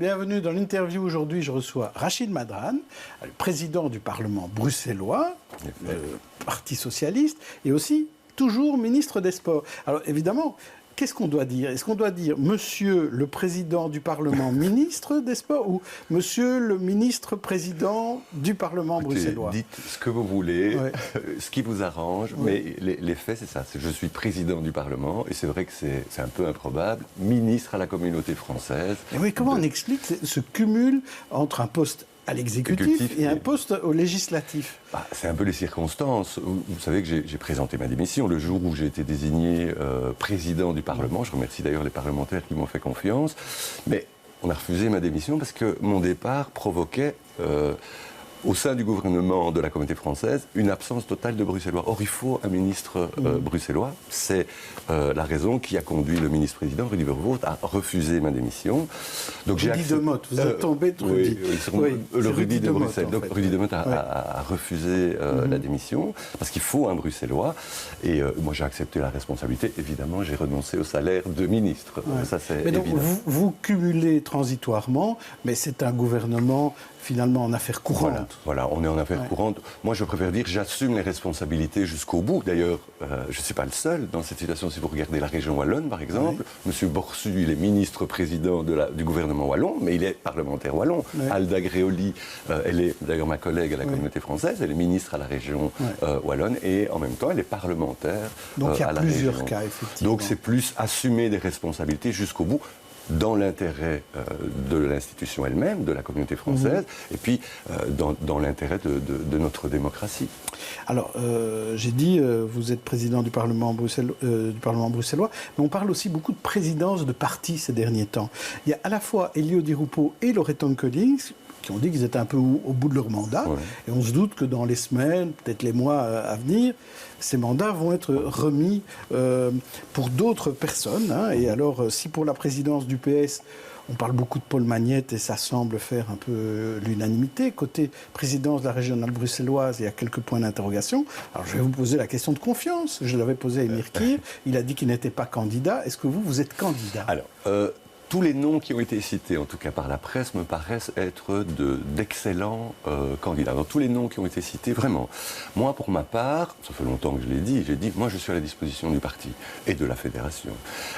bienvenue dans l'interview. Aujourd'hui, je reçois Rachid Madran, le président du Parlement bruxellois, le Parti socialiste, et aussi toujours ministre des Sports. Alors évidemment, qu'est-ce qu'on doit dire? Est-ce qu'on doit dire Monsieur le Président du Parlement, ministre des Sports, ou Monsieur le ministre président du Parlement bruxellois? Dites ce que vous voulez, ce qui vous arrange, mais les faits, c'est ça. Je suis président du Parlement, et c'est vrai que c'est un peu improbable, ministre à la communauté française. Et oui, comment on explique ce cumul entre un poste à l'exécutif et un poste au législatif? C'est un peu les circonstances. Vous savez que j'ai présenté ma démission le jour où j'ai été désigné président du Parlement. Je remercie d'ailleurs les parlementaires qui m'ont fait confiance. Mais on a refusé ma démission parce que mon départ provoquait, au sein du gouvernement de la communauté française, une absence totale de Bruxellois. Or, il faut un ministre bruxellois. C'est la raison qui a conduit le ministre-président, Rudy Verwoerd, à refuser ma démission. Donc, Rudy Demotte, vous êtes tombé de Rudy. Le Rudy de Bruxelles. En fait. Donc, Rudy Demotte a refusé la démission, parce qu'il faut un Bruxellois. Et moi, j'ai accepté la responsabilité. Évidemment, j'ai renoncé au salaire de ministre. Ça, c'est mais donc, évident. vous cumulez transitoirement, mais c'est un gouvernement finalement en affaires courantes. Voilà, on est en affaires courantes. Moi, je préfère dire j'assume les responsabilités jusqu'au bout. D'ailleurs, je ne suis pas le seul dans cette situation. Si vous regardez la région wallonne, par exemple, M. Borsu, il est ministre-président du gouvernement wallon, mais il est parlementaire wallon. Alda Gréoli, elle est d'ailleurs ma collègue à la communauté française, elle est ministre à la région wallonne, et en même temps, elle est parlementaire donc, il y a à la plusieurs région. cas, effectivement. Donc, c'est plus assumer des responsabilités jusqu'au bout, dans l'intérêt de l'institution elle-même, de la communauté française, et puis dans l'intérêt de notre démocratie. Alors, j'ai dit, vous êtes président du Parlement bruxellois, mais on parle aussi beaucoup de présidences de partis ces derniers temps. Il y a à la fois Elio Di Rupo et Loreton Kollings qui ont dit qu'ils étaient un peu au bout de leur mandat, et on se doute que dans les semaines, peut-être les mois à venir, ces mandats vont être remis pour d'autres personnes. Et alors, si pour la présidence du PS, on parle beaucoup de Paul Magnette et ça semble faire un peu l'unanimité, côté présidence de la régionale bruxelloise, il y a quelques points d'interrogation. Alors, je vais vous poser la question de confiance. Je l'avais posée à Emir Kir. Il a dit qu'il n'était pas candidat. Est-ce que vous êtes candidat? Alors, tous les noms qui ont été cités, en tout cas par la presse, me paraissent être d'excellents candidats. Donc, tous les noms qui ont été cités, vraiment. Moi, pour ma part, ça fait longtemps que je l'ai dit, moi, je suis à la disposition du parti et de la fédération.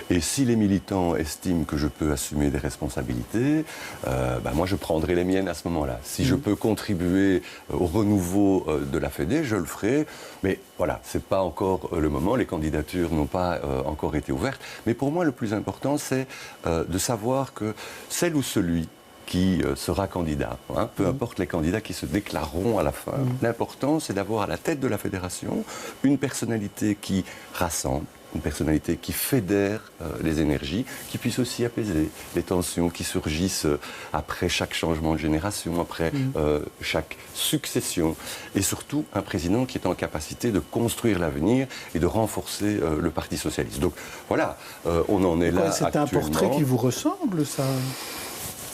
Et si les militants estiment que je peux assumer des responsabilités, moi, je prendrai les miennes à ce moment-là. Si je peux contribuer au renouveau de la Fédé, je le ferai. Mais voilà, ce n'est pas encore le moment. Les candidatures n'ont pas encore été ouvertes. Mais pour moi, le plus important, c'est de savoir que celle ou celui qui sera candidat, peu importe les candidats qui se déclareront à la fin, l'important, c'est d'avoir à la tête de la fédération une personnalité qui rassemble, une personnalité qui fédère les énergies, qui puisse aussi apaiser les tensions qui surgissent après chaque changement de génération, après chaque succession, et surtout un président qui est en capacité de construire l'avenir et de renforcer le Parti socialiste. Donc voilà, on en est là c'est actuellement. un portrait qui vous ressemble, ça?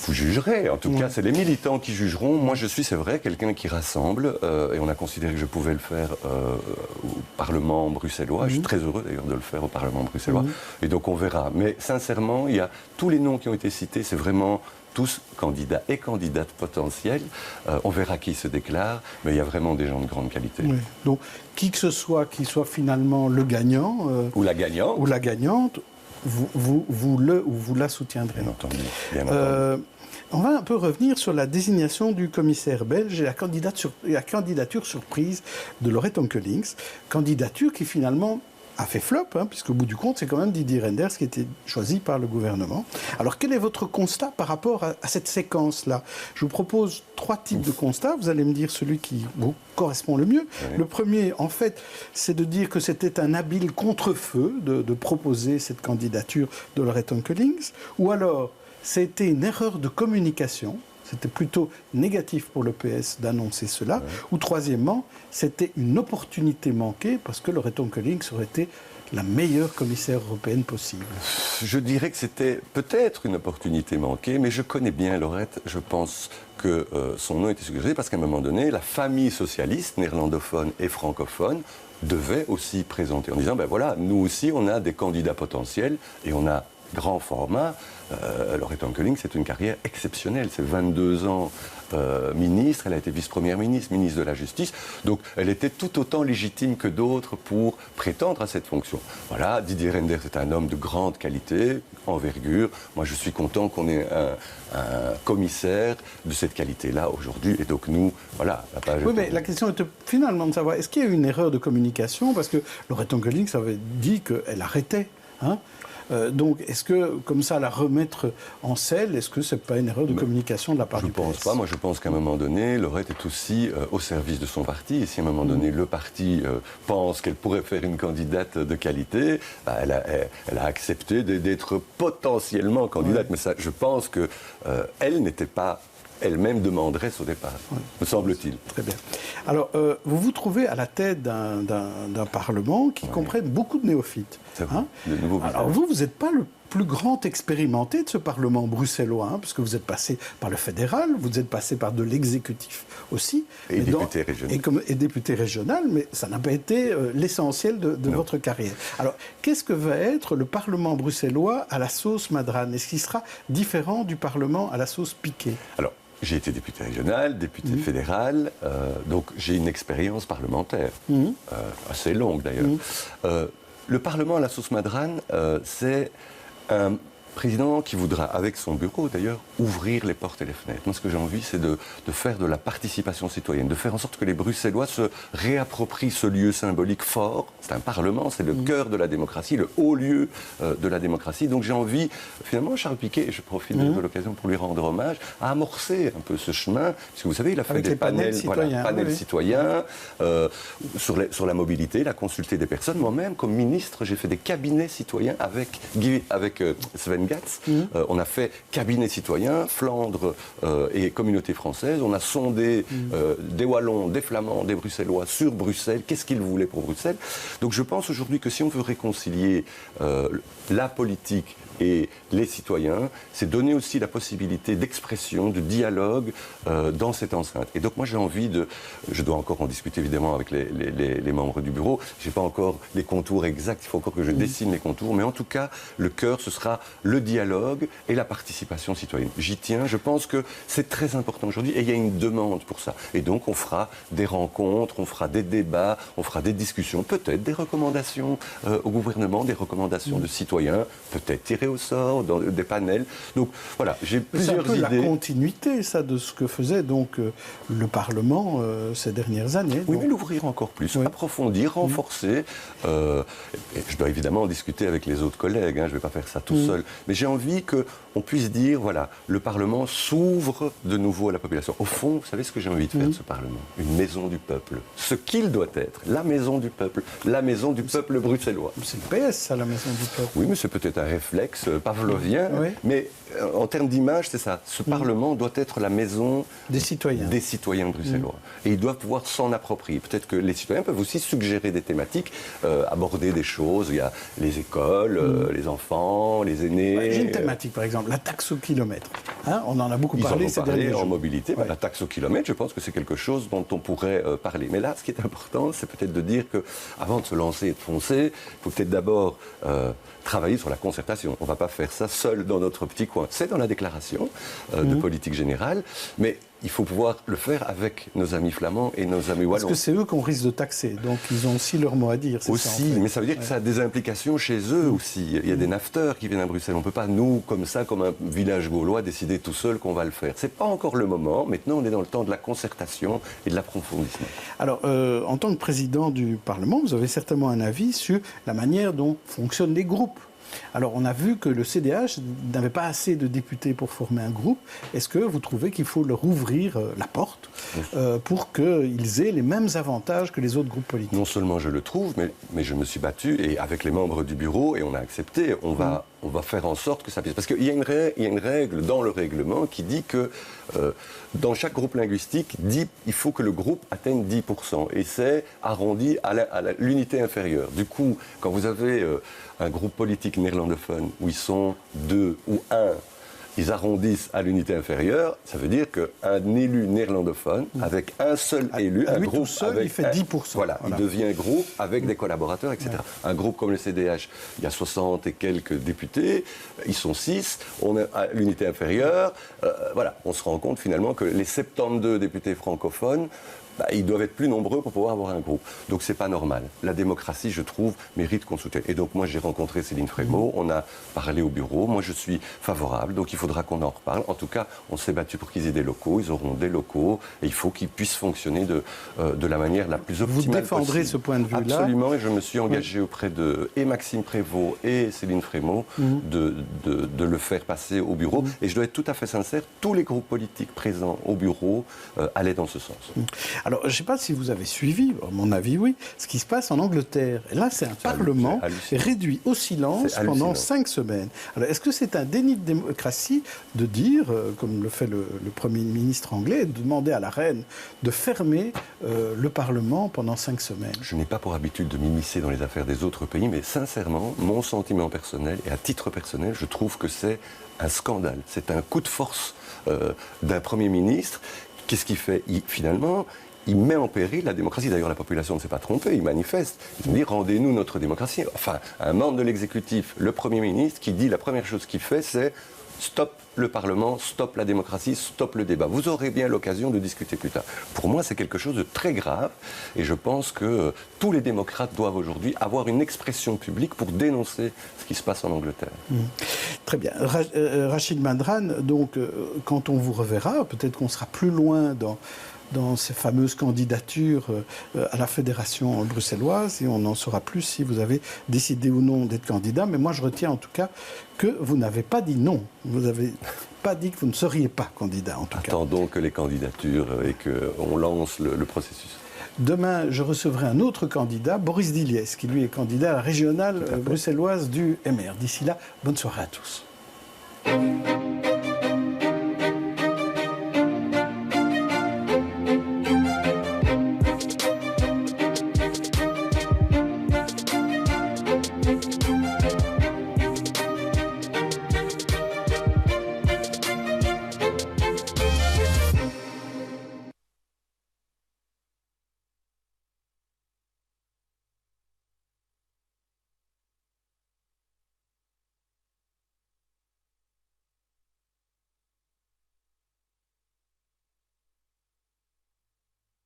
Vous jugerez. En tout cas, c'est les militants qui jugeront. Moi, je suis, c'est vrai, quelqu'un qui rassemble. Et on a considéré que je pouvais le faire au Parlement bruxellois. Je suis très heureux, d'ailleurs, de le faire au Parlement bruxellois. Et donc, on verra. Mais sincèrement, il y a tous les noms qui ont été cités. C'est vraiment tous candidats et candidates potentiels. On verra qui se déclare. Mais il y a vraiment des gens de grande qualité. Oui. Donc, qui que ce soit, qui soit finalement le gagnant... ou la gagnante. Ou la gagnante, vous la soutiendrez. Bien entendu. Bien entendu. On va un peu revenir sur la désignation du commissaire belge et la candidature surprise de Loreton Kollings. Candidature qui finalement a fait flop, puisqu'au bout du compte, c'est quand même Didier Reynders qui a été choisi par le gouvernement. Alors, quel est votre constat par rapport à cette séquence-là? Je vous propose 3 types de constats. Vous allez me dire celui qui vous correspond le mieux. Le premier, en fait, c'est de dire que c'était un habile contre-feu de proposer cette candidature de Loreton Kollings. Ou alors, c'était une erreur de communication. C'était plutôt négatif pour le PS d'annoncer cela. Ou troisièmement, c'était une opportunité manquée parce que Loreton Kollings aurait été la meilleure commissaire européenne possible. Je dirais que c'était peut-être une opportunité manquée, mais je connais bien Lorette. Je pense que son nom était suggéré parce qu'à un moment donné, la famille socialiste, néerlandophone et francophone, devait aussi présenter en disant, ben voilà, nous aussi, on a des candidats potentiels et on a grand format, Loretta Onkelinx, c'est une carrière exceptionnelle. C'est 22 ans ministre, elle a été vice-première ministre, ministre de la Justice. Donc elle était tout autant légitime que d'autres pour prétendre à cette fonction. Voilà, Didier Reynders est un homme de grande qualité, envergure. Moi, je suis content qu'on ait un commissaire de cette qualité-là aujourd'hui. Et donc nous, voilà, la page... Oui, mais la question était finalement de savoir, est-ce qu'il y a eu une erreur de communication? Parce que Loretta Onkelinx avait dit qu'elle arrêtait, hein. Donc, est-ce que, comme ça, la remettre en selle, est-ce que ce n'est pas une erreur de communication de la part du PS? Je ne pense pas. Moi, je pense qu'à un moment donné, Lorette est aussi au service de son parti. Et si à un moment donné, le parti pense qu'elle pourrait faire une candidate de qualité, bah, elle a accepté d'être potentiellement candidate. Mais ça, je pense qu'elle n'était pas elle-même demanderesse au départ, me semble-t-il. Très bien. Alors, vous vous trouvez à la tête d'un Parlement qui comprenne beaucoup de néophytes. C'est vrai, de nouveaux visages. Alors, vous n'êtes pas le plus grand expérimenté de ce Parlement bruxellois, hein, puisque vous êtes passé par le fédéral, vous êtes passé par de l'exécutif aussi. Et député régional. Et député régional, mais ça n'a pas été l'essentiel de votre carrière. Alors, qu'est-ce que va être le Parlement bruxellois à la sauce Madrane? Est-ce qu'il sera différent du Parlement à la sauce Piquet? Alors, j'ai été député régional, député fédéral, donc j'ai une expérience parlementaire, assez longue d'ailleurs. Le Parlement à la sauce Madrane, c'est un président qui voudra, avec son bureau d'ailleurs, ouvrir les portes et les fenêtres. Moi, ce que j'ai envie, c'est de faire de la participation citoyenne, de faire en sorte que les Bruxellois se réapproprient ce lieu symbolique fort. C'est un Parlement, c'est le cœur de la démocratie, le haut lieu de la démocratie. Donc j'ai envie, finalement, Charles Piquet, et je profite de l'occasion pour lui rendre hommage, à amorcer un peu ce chemin, parce que vous savez, il a fait des panels citoyens sur la mobilité, la consulter des personnes. Moi-même, comme ministre, j'ai fait des cabinets citoyens avec Sven Gatz. On a fait cabinet citoyen, Flandre et communauté française. On a sondé des Wallons, des Flamands, des Bruxellois sur Bruxelles. Qu'est-ce qu'ils voulaient pour Bruxelles? Donc je pense aujourd'hui que si on veut réconcilier la politique et les citoyens, c'est donner aussi la possibilité d'expression, de dialogue dans cette enceinte. Et donc moi j'ai envie je dois encore en discuter évidemment avec les membres du bureau, je n'ai pas encore les contours exacts, il faut encore que je dessine les contours, mais en tout cas le cœur ce sera le dialogue et la participation citoyenne. J'y tiens, je pense que c'est très important aujourd'hui et il y a une demande pour ça. Et donc on fera des rencontres, on fera des débats, on fera des discussions, peut-être des recommandations au gouvernement, des recommandations de citoyens, peut-être tirées au sort, dans des panels. Donc voilà, j'ai plusieurs idées. C'est un peu la continuité, ça, de ce que faisait donc le Parlement ces dernières années. Oui, mais l'ouvrir encore plus, approfondir, renforcer. Et je dois évidemment en discuter avec les autres collègues, hein, je ne vais pas faire ça tout seul. Mais j'ai envie qu'on puisse dire, voilà, le Parlement s'ouvre de nouveau à la population. Au fond, vous savez ce que j'ai envie de faire de ce Parlement? Une maison du peuple. Ce qu'il doit être, la maison du peuple. La maison du peuple bruxellois. C'est le PS, ça, la maison du peuple. Oui, mais c'est peut-être un réflexe pavlovien, mais en termes d'image, c'est ça. Ce Parlement doit être la maison des citoyens bruxellois. Et ils doivent pouvoir s'en approprier. Peut-être que les citoyens peuvent aussi suggérer des thématiques, aborder des choses. Il y a les écoles, les enfants, les aînés. J'ai une thématique, par exemple, la taxe au kilomètre. Hein, on en a beaucoup parlé ces derniers jours. En mobilité. La taxe au kilomètre, je pense que c'est quelque chose dont on pourrait parler. Mais là, ce qui est important, c'est peut-être de dire qu'avant de se lancer et de foncer, il faut peut-être d'abord travailler sur la concertation. On ne va pas faire ça seul dans notre petit coin. C'est dans la déclaration de politique générale, mais il faut pouvoir le faire avec nos amis flamands et nos amis wallons. Parce que c'est eux qu'on risque de taxer, donc ils ont aussi leur mot à dire. Aussi, ça, en fait. Mais ça veut dire que ça a des implications chez eux aussi. Il y a des nafteurs qui viennent à Bruxelles. On ne peut pas, nous, comme ça, comme un village gaulois, décider tout seul qu'on va le faire. Ce n'est pas encore le moment. Maintenant, on est dans le temps de la concertation et de l'approfondissement. Alors, en tant que président du Parlement, vous avez certainement un avis sur la manière dont fonctionnent les groupes. Alors, on a vu que le CDH n'avait pas assez de députés pour former un groupe. Est-ce que vous trouvez qu'il faut leur ouvrir la porte pour qu'ils aient les mêmes avantages que les autres groupes politiques? Non seulement je le trouve, mais je me suis battu et avec les membres du bureau, et on a accepté, on va faire en sorte que ça puisse... Parce qu'il y a une règle dans le règlement qui dit que dans chaque groupe linguistique, il faut que le groupe atteigne 10%. Et c'est arrondi à l'unité inférieure. Du coup, quand vous avez un groupe politique néerlandophone où ils sont 2 ou 1, ils arrondissent à l'unité inférieure, ça veut dire qu'un élu néerlandophone, avec un seul élu, un lui groupe tout seul, avec il fait 10%. Voilà, il devient groupe avec des collaborateurs, etc. Un groupe comme le CDH, il y a 60 et quelques députés, ils sont 6, on est à l'unité inférieure, voilà, on se rend compte finalement que les 72 députés francophones, ils doivent être plus nombreux pour pouvoir avoir un groupe. Donc c'est pas normal. La démocratie, je trouve, mérite qu'on soutienne. Et donc moi j'ai rencontré Céline Frémaux, on a parlé au bureau, moi je suis favorable, donc il faudra qu'on en reparle. En tout cas, on s'est battu pour qu'ils aient des locaux, ils auront des locaux, et il faut qu'ils puissent fonctionner de la manière la plus optimale possible. Vous défendrez ce point de vue-là? Absolument, et je me suis engagé auprès de Maxime Prévost et Céline Frémaux de le faire passer au bureau. Et je dois être tout à fait sincère, tous les groupes politiques présents au bureau allaient dans ce sens. Alors, je ne sais pas si vous avez suivi, à mon avis, oui, ce qui se passe en Angleterre. Et là, c'est un Parlement réduit au silence pendant 5 semaines. Alors, est-ce que c'est un déni de démocratie de dire, comme le fait le Premier ministre anglais, de demander à la reine de fermer le Parlement pendant 5 semaines? Je n'ai pas pour habitude de m'immiscer dans les affaires des autres pays, mais sincèrement, mon sentiment personnel, et à titre personnel, je trouve que c'est un scandale. C'est un coup de force d'un Premier ministre. Qu'est-ce qu'il fait? Finalement, il met en péril la démocratie. D'ailleurs, la population ne s'est pas trompée, il manifeste. Il dit, rendez-nous notre démocratie. Enfin, un membre de l'exécutif, le Premier ministre, qui dit la première chose qu'il fait, c'est stop le Parlement, stop la démocratie, stop le débat. Vous aurez bien l'occasion de discuter plus tard. Pour moi, c'est quelque chose de très grave et je pense que tous les démocrates doivent aujourd'hui avoir une expression publique pour dénoncer ce qui se passe en Angleterre. Très bien. Rachid Madran, donc, quand on vous reverra, peut-être qu'on sera plus loin dans ces fameuses candidatures à la fédération bruxelloise et on en saura plus si vous avez décidé ou non d'être candidat. Mais moi, je retiens en tout cas que vous n'avez pas dit non. Vous n'avez pas dit que vous ne seriez pas candidat, en tout cas. Attendons que les candidatures et qu'on lance le processus. Demain, je recevrai un autre candidat, Boris Diliès, qui lui est candidat à la régionale bruxelloise du MR. D'ici là, bonne soirée à tous.